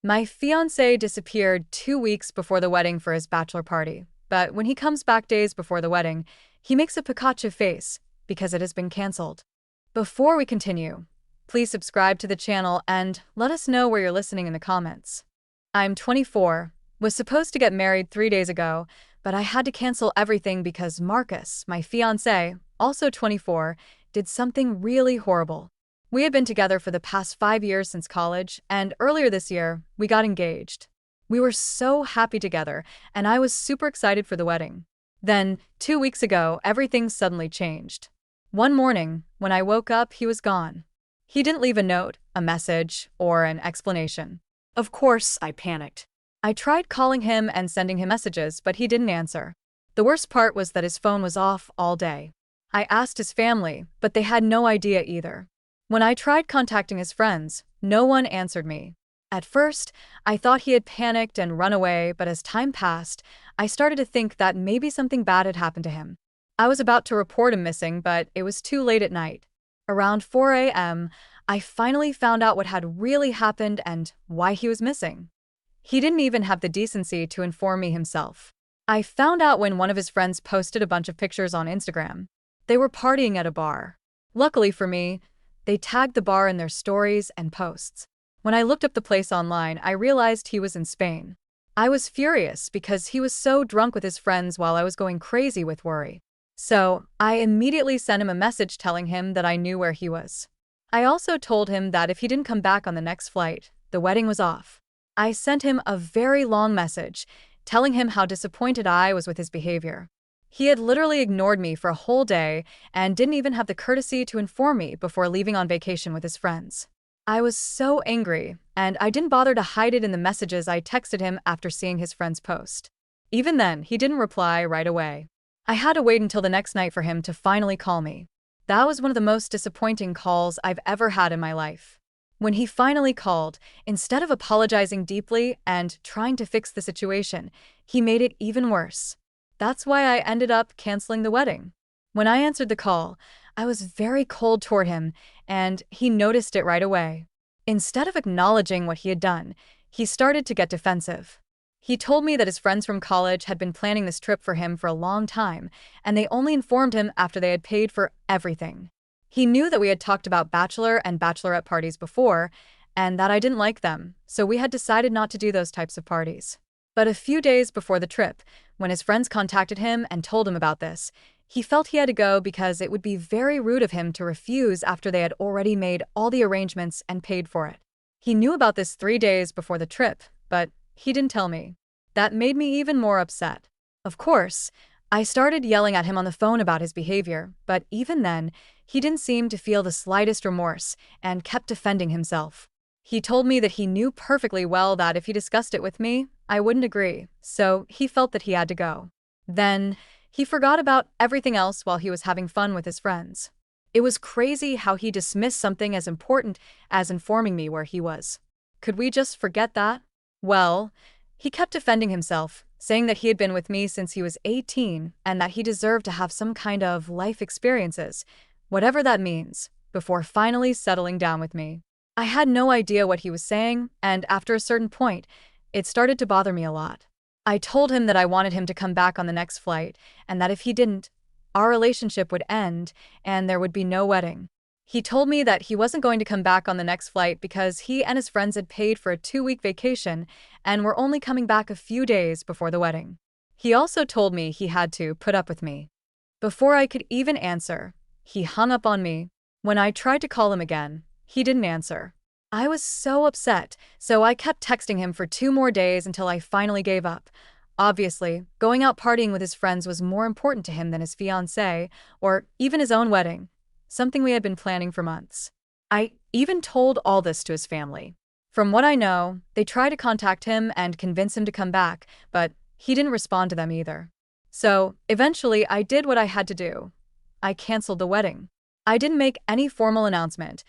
My fiancé disappeared 2 weeks before the wedding for his bachelor party, but when he comes back days before the wedding, he makes a Pikachu face because it has been cancelled. Before we continue, please subscribe to the channel and let us know where you're listening in the comments. I'm 24, was supposed to get married 3 days ago, but I had to cancel everything because Marcus, my fiancé, also 24, did something really horrible. We had been together for the past 5 years since college, and earlier this year, we got engaged. We were so happy together, and I was super excited for the wedding. Then, 2 weeks ago, everything suddenly changed. One morning, when I woke up, he was gone. He didn't leave a note, a message, or an explanation. Of course, I panicked. I tried calling him and sending him messages, but he didn't answer. The worst part was that his phone was off all day. I asked his family, but they had no idea either. When I tried contacting his friends, no one answered me. At first, I thought he had panicked and run away, but as time passed, I started to think that maybe something bad had happened to him. I was about to report him missing, but it was too late at night. Around 4 a.m., I finally found out what had really happened and why he was missing. He didn't even have the decency to inform me himself. I found out when one of his friends posted a bunch of pictures on Instagram. They were partying at a bar. Luckily for me, they tagged the bar in their stories and posts. When I looked up the place online, I realized he was in Spain. I was furious because he was so drunk with his friends while I was going crazy with worry. So, I immediately sent him a message telling him that I knew where he was. I also told him that if he didn't come back on the next flight, the wedding was off. I sent him a very long message, telling him how disappointed I was with his behavior. He had literally ignored me for a whole day and didn't even have the courtesy to inform me before leaving on vacation with his friends. I was so angry, and I didn't bother to hide it in the messages I texted him after seeing his friend's post. Even then, he didn't reply right away. I had to wait until the next night for him to finally call me. That was one of the most disappointing calls I've ever had in my life. When he finally called, instead of apologizing deeply and trying to fix the situation, he made it even worse. That's why I ended up canceling the wedding. When I answered the call, I was very cold toward him, and he noticed it right away. Instead of acknowledging what he had done, he started to get defensive. He told me that his friends from college had been planning this trip for him for a long time, and they only informed him after they had paid for everything. He knew that we had talked about bachelor and bachelorette parties before, and that I didn't like them, so we had decided not to do those types of parties. But a few days before the trip, when his friends contacted him and told him about this, he felt he had to go because it would be very rude of him to refuse after they had already made all the arrangements and paid for it. He knew about this 3 days before the trip, but he didn't tell me. That made me even more upset. Of course, I started yelling at him on the phone about his behavior, but even then, he didn't seem to feel the slightest remorse and kept defending himself. He told me that he knew perfectly well that if he discussed it with me, I wouldn't agree, so he felt that he had to go. Then, he forgot about everything else while he was having fun with his friends. It was crazy how he dismissed something as important as informing me where he was. Could we just forget that? Well, he kept defending himself, saying that he had been with me since he was 18 and that he deserved to have some kind of life experiences, whatever that means, before finally settling down with me. I had no idea what he was saying, and after a certain point, it started to bother me a lot. I told him that I wanted him to come back on the next flight, and that if he didn't, our relationship would end and there would be no wedding. He told me that he wasn't going to come back on the next flight because he and his friends had paid for a 2-week vacation and were only coming back a few days before the wedding. He also told me he had to put up with me. Before I could even answer, he hung up on me. When I tried to call him again, he didn't answer. I was so upset, so I kept texting him for 2 more days until I finally gave up. Obviously, going out partying with his friends was more important to him than his fiancé, or even his own wedding, something we had been planning for months. I even told all this to his family. From what I know, they tried to contact him and convince him to come back, but he didn't respond to them either. So, eventually, I did what I had to do. I canceled the wedding. I didn't make any formal announcement.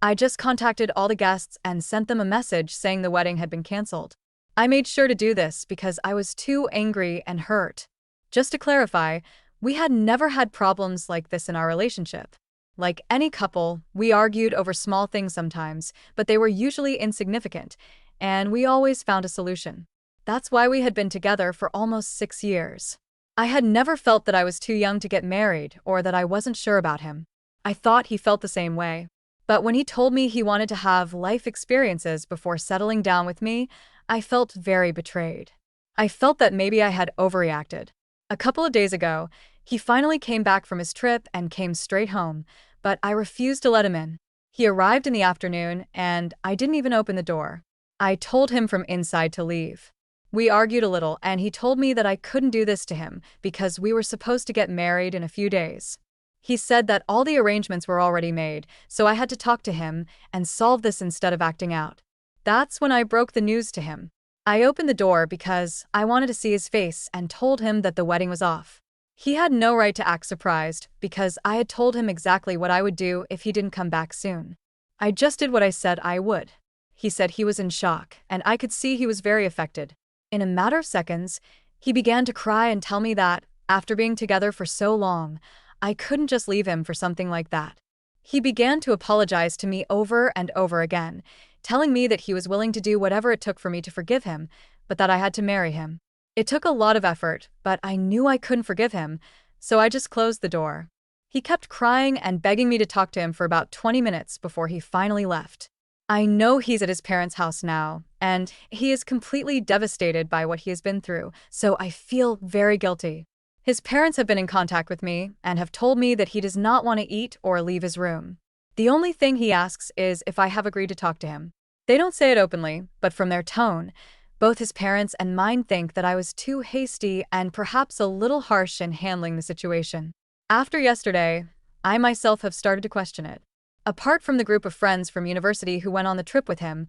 I just contacted all the guests and sent them a message saying the wedding had been canceled. I made sure to do this because I was too angry and hurt. Just to clarify, we had never had problems like this in our relationship. Like any couple, we argued over small things sometimes, but they were usually insignificant, and we always found a solution. That's why we had been together for almost 6 years. I had never felt that I was too young to get married or that I wasn't sure about him. I thought he felt the same way. But when he told me he wanted to have life experiences before settling down with me, I felt very betrayed. I felt that maybe I had overreacted. A couple of days ago, he finally came back from his trip and came straight home, but I refused to let him in. He arrived in the afternoon, and I didn't even open the door. I told him from inside to leave. We argued a little, and he told me that I couldn't do this to him because we were supposed to get married in a few days. He said that all the arrangements were already made, so I had to talk to him and solve this instead of acting out. That's when I broke the news to him. I opened the door because I wanted to see his face and told him that the wedding was off. He had no right to act surprised because I had told him exactly what I would do if he didn't come back soon. I just did what I said I would. He said he was in shock, and I could see he was very affected. In a matter of seconds, he began to cry and tell me that, after being together for so long, I couldn't just leave him for something like that. He began to apologize to me over and over again, telling me that he was willing to do whatever it took for me to forgive him, but that I had to marry him. It took a lot of effort, but I knew I couldn't forgive him, so I just closed the door. He kept crying and begging me to talk to him for about 20 minutes before he finally left. I know he's at his parents' house now, and he is completely devastated by what he has been through, so I feel very guilty. His parents have been in contact with me and have told me that he does not want to eat or leave his room. The only thing he asks is if I have agreed to talk to him. They don't say it openly, but from their tone, both his parents and mine think that I was too hasty and perhaps a little harsh in handling the situation. After yesterday, I myself have started to question it. Apart from the group of friends from university who went on the trip with him,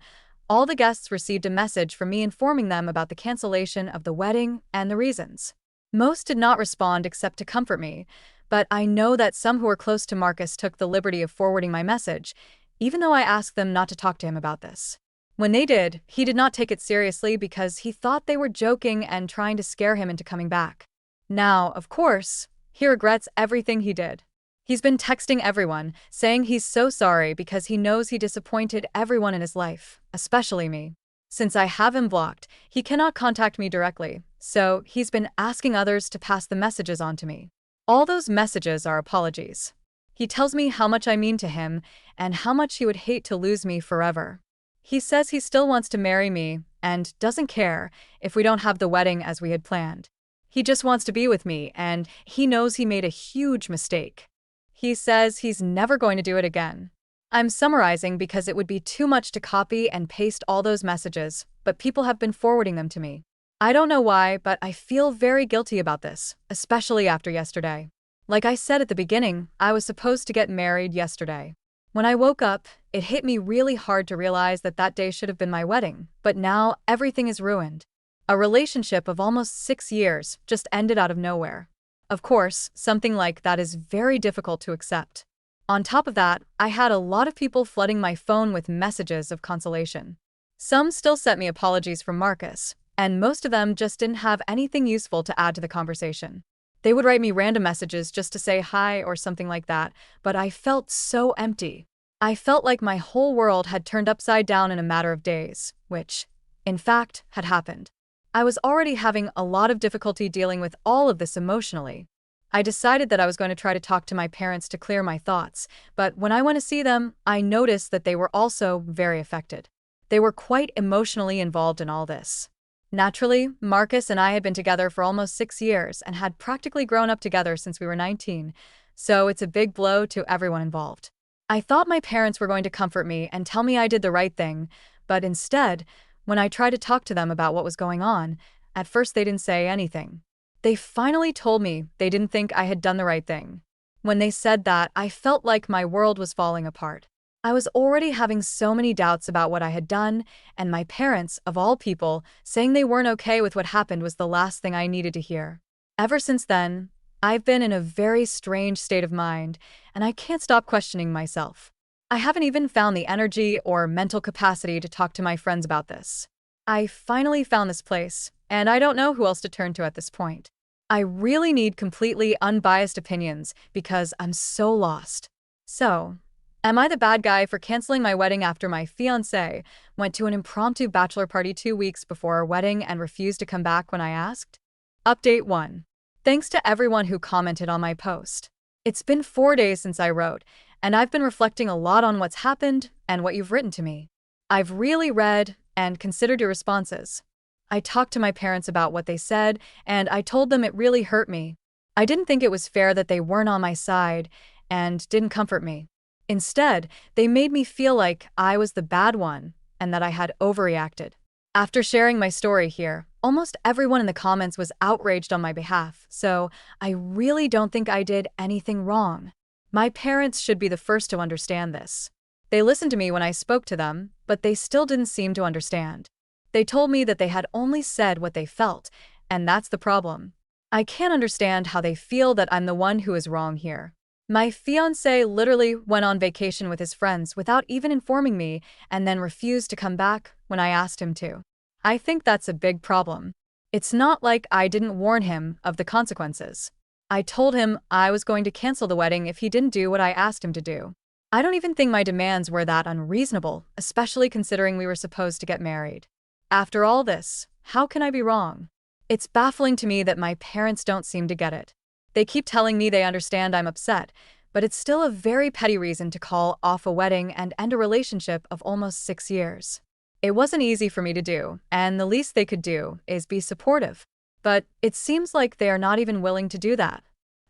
all the guests received a message from me informing them about the cancellation of the wedding and the reasons. Most did not respond except to comfort me, but I know that some who were close to Marcus took the liberty of forwarding my message, even though I asked them not to talk to him about this. When they did, he did not take it seriously because he thought they were joking and trying to scare him into coming back. Now, of course, he regrets everything he did. He's been texting everyone, saying he's so sorry because he knows he disappointed everyone in his life, especially me. Since I have him blocked, he cannot contact me directly, so he's been asking others to pass the messages on to me. All those messages are apologies. He tells me how much I mean to him and how much he would hate to lose me forever. He says he still wants to marry me and doesn't care if we don't have the wedding as we had planned. He just wants to be with me, and he knows he made a huge mistake. He says he's never going to do it again. I'm summarizing because it would be too much to copy and paste all those messages, but people have been forwarding them to me. I don't know why, but I feel very guilty about this, especially after yesterday. Like I said at the beginning, I was supposed to get married yesterday. When I woke up, it hit me really hard to realize that that day should have been my wedding, but now everything is ruined. A relationship of almost 6 years just ended out of nowhere. Of course, something like that is very difficult to accept. On top of that, I had a lot of people flooding my phone with messages of consolation. Some still sent me apologies from Marcus, and most of them just didn't have anything useful to add to the conversation. They would write me random messages just to say hi or something like that, but I felt so empty. I felt like my whole world had turned upside down in a matter of days, which, in fact, had happened. I was already having a lot of difficulty dealing with all of this emotionally. I decided that I was going to try to talk to my parents to clear my thoughts, but when I went to see them, I noticed that they were also very affected. They were quite emotionally involved in all this. Naturally, Marcus and I had been together for almost 6 years and had practically grown up together since we were 19, so it's a big blow to everyone involved. I thought my parents were going to comfort me and tell me I did the right thing, but instead, when I tried to talk to them about what was going on, at first they didn't say anything. They finally told me they didn't think I had done the right thing. When they said that, I felt like my world was falling apart. I was already having so many doubts about what I had done, and my parents, of all people, saying they weren't okay with what happened was the last thing I needed to hear. Ever since then, I've been in a very strange state of mind, and I can't stop questioning myself. I haven't even found the energy or mental capacity to talk to my friends about this. I finally found this place, and I don't know who else to turn to at this point. I really need completely unbiased opinions because I'm so lost. So, Am I the bad guy for canceling my wedding after my fiancé went to an impromptu bachelor party 2 weeks before our wedding and refused to come back when I asked? Update 1. Thanks to everyone who commented on my post. It's been 4 days since I wrote, and I've been reflecting a lot on what's happened and what you've written to me. I've really read and considered your responses. I talked to my parents about what they said, and I told them it really hurt me. I didn't think it was fair that they weren't on my side and didn't comfort me. Instead, they made me feel like I was the bad one and that I had overreacted. After sharing my story here, almost everyone in the comments was outraged on my behalf, so I really don't think I did anything wrong. My parents should be the first to understand this. They listened to me when I spoke to them, but they still didn't seem to understand. They told me that they had only said what they felt, and that's the problem. I can't understand how they feel that I'm the one who is wrong here. My fiancé literally went on vacation with his friends without even informing me and then refused to come back when I asked him to. I think that's a big problem. It's not like I didn't warn him of the consequences. I told him I was going to cancel the wedding if he didn't do what I asked him to do. I don't even think my demands were that unreasonable, especially considering we were supposed to get married. After all this, how can I be wrong? It's baffling to me that my parents don't seem to get it. They keep telling me they understand I'm upset, but it's still a very petty reason to call off a wedding and end a relationship of almost 6 years. It wasn't easy for me to do, and the least they could do is be supportive. But it seems like they are not even willing to do that.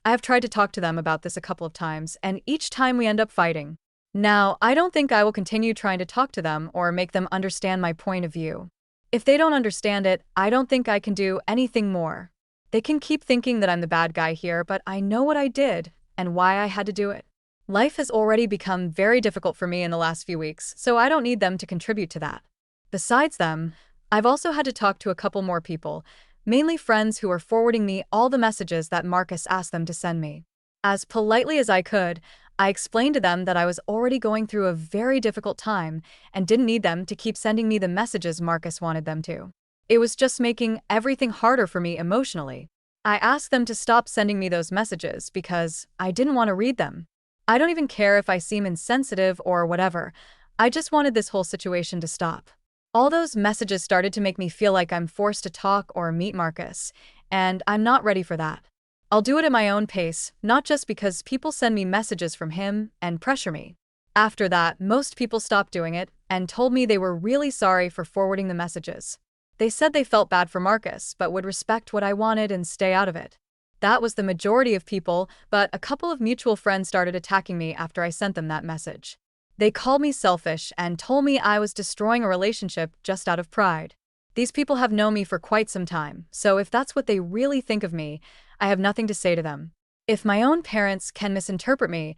I have tried to talk to them about this a couple of times, and each time we end up fighting. Now, I don't think I will continue trying to talk to them or make them understand my point of view. If they don't understand it, I don't think I can do anything more. They can keep thinking that I'm the bad guy here, but I know what I did and why I had to do it. Life has already become very difficult for me in the last few weeks, so I don't need them to contribute to that. Besides them, I've also had to talk to a couple more people, mainly friends who are forwarding me all the messages that Marcus asked them to send me. As politely as I could, I explained to them that I was already going through a very difficult time and didn't need them to keep sending me the messages Marcus wanted them to. It was just making everything harder for me emotionally. I asked them to stop sending me those messages because I didn't want to read them. I don't even care if I seem insensitive or whatever. I just wanted this whole situation to stop. All those messages started to make me feel like I'm forced to talk or meet Marcus, and I'm not ready for that. I'll do it at my own pace, not just because people send me messages from him and pressure me. After that, most people stopped doing it and told me they were really sorry for forwarding the messages. They said they felt bad for Marcus, but would respect what I wanted and stay out of it. That was the majority of people, but a couple of mutual friends started attacking me after I sent them that message. They called me selfish and told me I was destroying a relationship just out of pride. These people have known me for quite some time, so if that's what they really think of me, I have nothing to say to them. If my own parents can misinterpret me,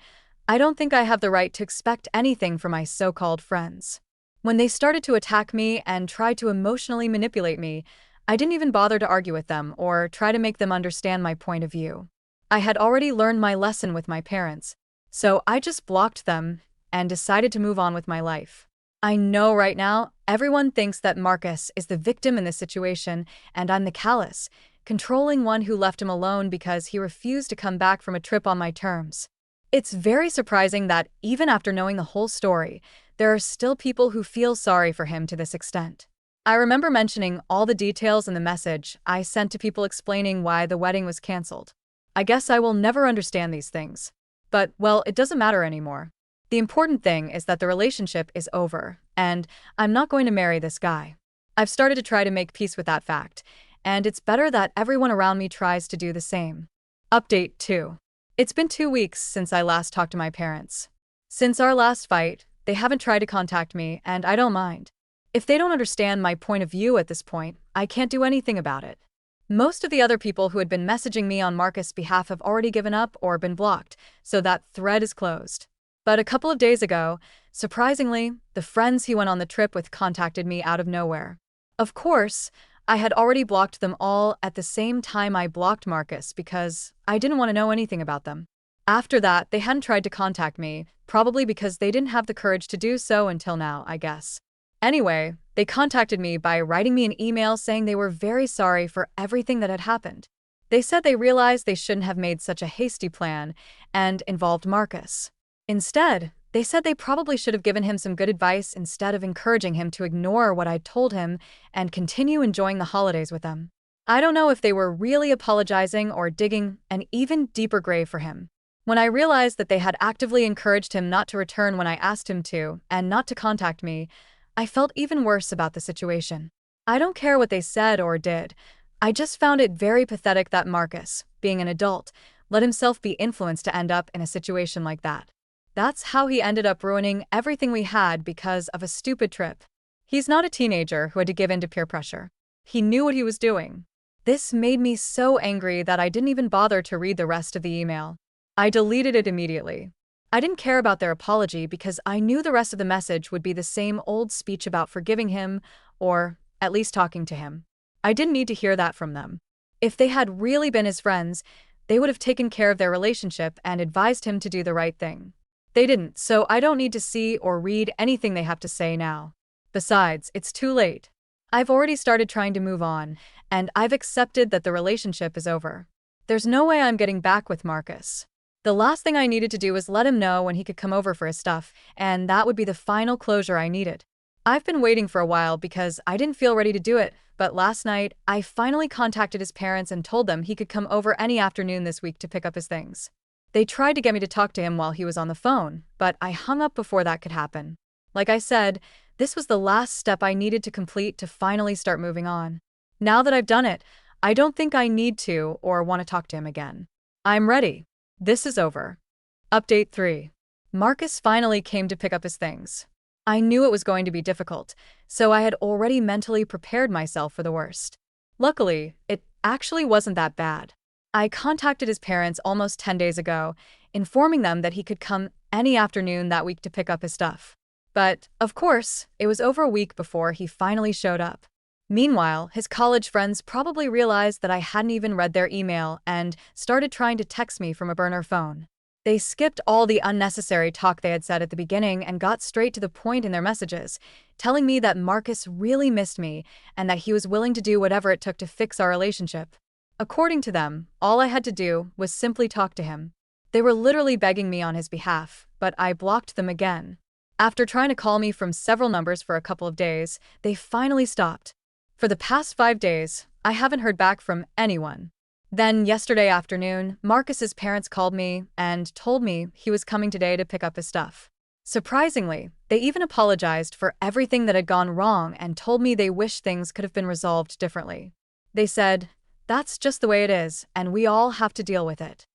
I don't think I have the right to expect anything from my so-called friends. When they started to attack me and try to emotionally manipulate me, I didn't even bother to argue with them or try to make them understand my point of view. I had already learned my lesson with my parents, so I just blocked them and decided to move on with my life. I know right now everyone thinks that Marcus is the victim in this situation and I'm the callous, controlling one who left him alone because he refused to come back from a trip on my terms. It's very surprising that even after knowing the whole story, there are still people who feel sorry for him to this extent. I remember mentioning all the details in the message I sent to people explaining why the wedding was canceled. I guess I will never understand these things. But, well, it doesn't matter anymore. The important thing is that the relationship is over, and I'm not going to marry this guy. I've started to try to make peace with that fact, and it's better that everyone around me tries to do the same. Update 2. It's been 2 weeks since I last talked to my parents. Since our last fight, they haven't tried to contact me, and I don't mind. If they don't understand my point of view at this point, I can't do anything about it. Most of the other people who had been messaging me on Marcus' behalf have already given up or been blocked, so that thread is closed. But a couple of days ago, surprisingly, the friends he went on the trip with contacted me out of nowhere. Of course, I had already blocked them all at the same time I blocked Marcus because I didn't want to know anything about them. After that, they hadn't tried to contact me, probably because they didn't have the courage to do so until now, I guess. Anyway, they contacted me by writing me an email saying they were very sorry for everything that had happened. They said they realized they shouldn't have made such a hasty plan and involved Marcus. Instead, They said they probably should have given him some good advice instead of encouraging him to ignore what I'd told him and continue enjoying the holidays with them. I don't know if they were really apologizing or digging an even deeper grave for him. When I realized that they had actively encouraged him not to return when I asked him to and not to contact me, I felt even worse about the situation. I don't care what they said or did. I just found it very pathetic that Marcus, being an adult, let himself be influenced to end up in a situation like that. That's how he ended up ruining everything we had because of a stupid trip. He's not a teenager who had to give in to peer pressure. He knew what he was doing. This made me so angry that I didn't even bother to read the rest of the email. I deleted it immediately. I didn't care about their apology because I knew the rest of the message would be the same old speech about forgiving him or at least talking to him. I didn't need to hear that from them. If they had really been his friends, they would have taken care of their relationship and advised him to do the right thing. They didn't, so I don't need to see or read anything they have to say now. Besides, it's too late. I've already started trying to move on, and I've accepted that the relationship is over. There's no way I'm getting back with Marcus. The last thing I needed to do was let him know when he could come over for his stuff, and that would be the final closure I needed. I've been waiting for a while because I didn't feel ready to do it, but last night, I finally contacted his parents and told them he could come over any afternoon this week to pick up his things. They tried to get me to talk to him while he was on the phone, but I hung up before that could happen. Like I said, this was the last step I needed to complete to finally start moving on. Now that I've done it, I don't think I need to or want to talk to him again. I'm ready. This is over. Update 3. Marcus finally came to pick up his things. I knew it was going to be difficult, so I had already mentally prepared myself for the worst. Luckily, it actually wasn't that bad. I contacted his parents almost 10 days ago, informing them that he could come any afternoon that week to pick up his stuff. But, of course, it was over a week before he finally showed up. Meanwhile, his college friends probably realized that I hadn't even read their email and started trying to text me from a burner phone. They skipped all the unnecessary talk they had said at the beginning and got straight to the point in their messages, telling me that Marcus really missed me and that he was willing to do whatever it took to fix our relationship. According to them, all I had to do was simply talk to him. They were literally begging me on his behalf, but I blocked them again. After trying to call me from several numbers for a couple of days, they finally stopped. For the past 5 days, I haven't heard back from anyone. Then, yesterday afternoon, Marcus's parents called me and told me he was coming today to pick up his stuff. Surprisingly, they even apologized for everything that had gone wrong and told me they wish things could have been resolved differently. They said, "That's just the way it is, and we all have to deal with it."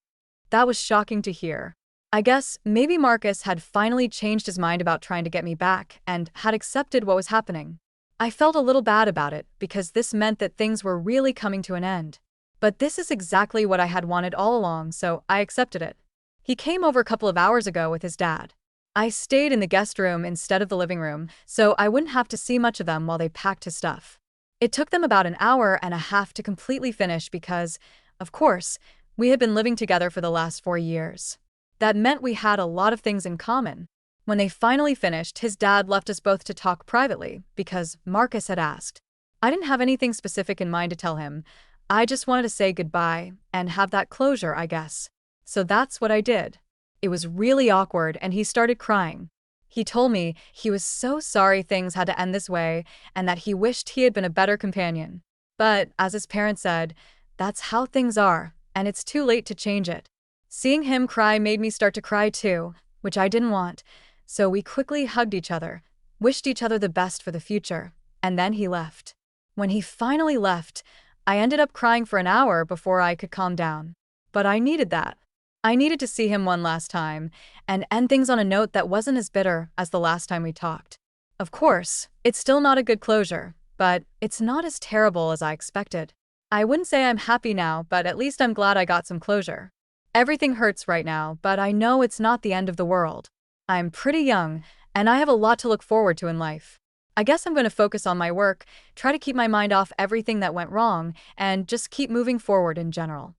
That was shocking to hear. I guess maybe Marcus had finally changed his mind about trying to get me back and had accepted what was happening. I felt a little bad about it because this meant that things were really coming to an end. But this is exactly what I had wanted all along, so I accepted it. He came over a couple of hours ago with his dad. I stayed in the guest room instead of the living room, so I wouldn't have to see much of them while they packed his stuff. It took them about an hour and a half to completely finish because, of course, we had been living together for the last 4 years. That meant we had a lot of things in common. When they finally finished, his dad left us both to talk privately because Marcus had asked. I didn't have anything specific in mind to tell him. I just wanted to say goodbye and have that closure, I guess. So that's what I did. It was really awkward and he started crying. He told me he was so sorry things had to end this way and that he wished he had been a better companion. But, as his parents said, that's how things are, and it's too late to change it. Seeing him cry made me start to cry too, which I didn't want, so we quickly hugged each other, wished each other the best for the future, and then he left. When he finally left, I ended up crying for an hour before I could calm down. But I needed that. I needed to see him one last time and end things on a note that wasn't as bitter as the last time we talked. Of course, it's still not a good closure, but it's not as terrible as I expected. I wouldn't say I'm happy now, but at least I'm glad I got some closure. Everything hurts right now, but I know it's not the end of the world. I'm pretty young, and I have a lot to look forward to in life. I guess I'm going to focus on my work, try to keep my mind off everything that went wrong, and just keep moving forward in general.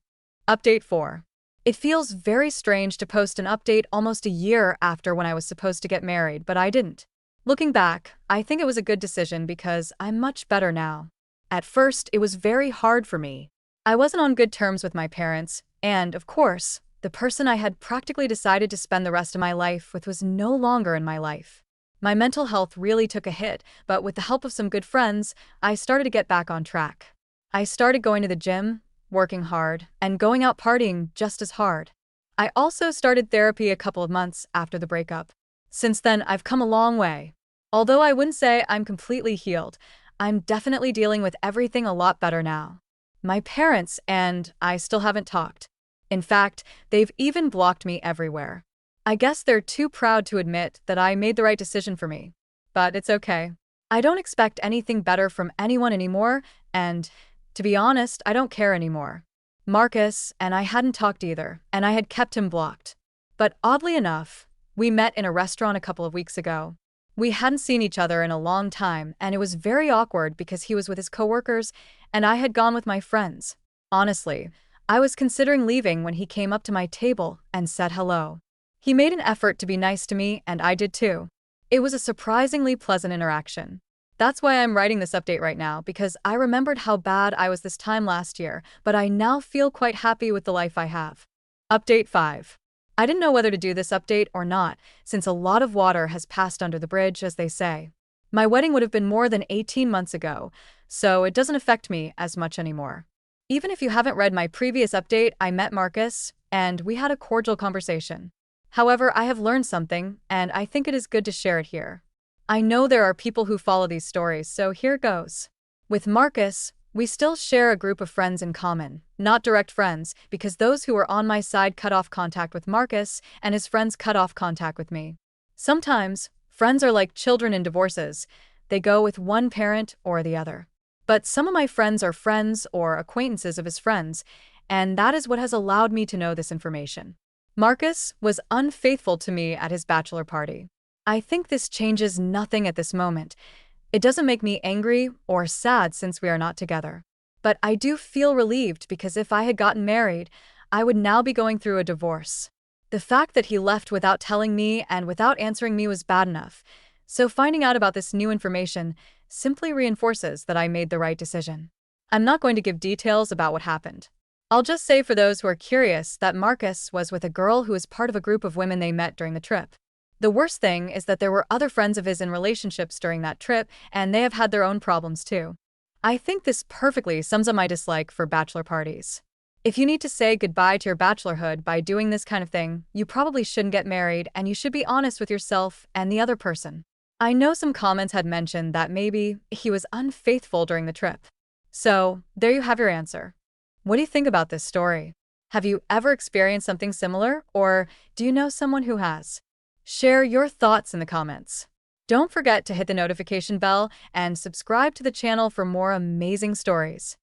Update 4. It feels very strange to post an update almost a year after when I was supposed to get married, but I didn't. Looking back, I think it was a good decision because I'm much better now. At first, it was very hard for me. I wasn't on good terms with my parents, and, of course, The person I had practically decided to spend the rest of my life with was no longer in my life. My mental health really took a hit, but with the help of some good friends, I started to get back on track. I started going to the gym, working hard, and going out partying just as hard. I also started therapy a couple of months after the breakup. Since then, I've come a long way. Although I wouldn't say I'm completely healed, I'm definitely dealing with everything a lot better now. My parents and I still haven't talked. In fact, they've even blocked me everywhere. I guess they're too proud to admit that I made the right decision for me. But it's okay. I don't expect anything better from anyone anymore, and to be honest, I don't care anymore. Marcus and I hadn't talked either, and I had kept him blocked. But oddly enough, we met in a restaurant a couple of weeks ago. We hadn't seen each other in a long time, and it was very awkward because he was with his coworkers and I had gone with my friends. Honestly, I was considering leaving when he came up to my table and said hello. He made an effort to be nice to me, and I did too. It was a surprisingly pleasant interaction. That's why I'm writing this update right now, because I remembered how bad I was this time last year, but I now feel quite happy with the life I have. Update 5. I didn't know whether to do this update or not, since a lot of water has passed under the bridge, as they say. My wedding would have been more than 18 months ago, so it doesn't affect me as much anymore. Even if you haven't read my previous update, I met Marcus, and we had a cordial conversation. However, I have learned something, and I think it is good to share it here. I know there are people who follow these stories, so here goes. With Marcus, we still share a group of friends in common, not direct friends, because those who were on my side cut off contact with Marcus, and his friends cut off contact with me. Sometimes, friends are like children in divorces. They go with one parent or the other. But some of my friends are friends or acquaintances of his friends, and that is what has allowed me to know this information. Marcus was unfaithful to me at his bachelor party. I think this changes nothing at this moment. It doesn't make me angry or sad since we are not together. But I do feel relieved because if I had gotten married, I would now be going through a divorce. The fact that he left without telling me and without answering me was bad enough. So finding out about this new information simply reinforces that I made the right decision. I'm not going to give details about what happened. I'll just say for those who are curious that Marcus was with a girl who is part of a group of women they met during the trip. The worst thing is that there were other friends of his in relationships during that trip, and they have had their own problems too. I think this perfectly sums up my dislike for bachelor parties. If you need to say goodbye to your bachelorhood by doing this kind of thing, you probably shouldn't get married, and you should be honest with yourself and the other person. I know some comments had mentioned that maybe he was unfaithful during the trip. So, there you have your answer. What do you think about this story? Have you ever experienced something similar, or do you know someone who has? Share your thoughts in the comments. Don't forget to hit the notification bell and subscribe to the channel for more amazing stories.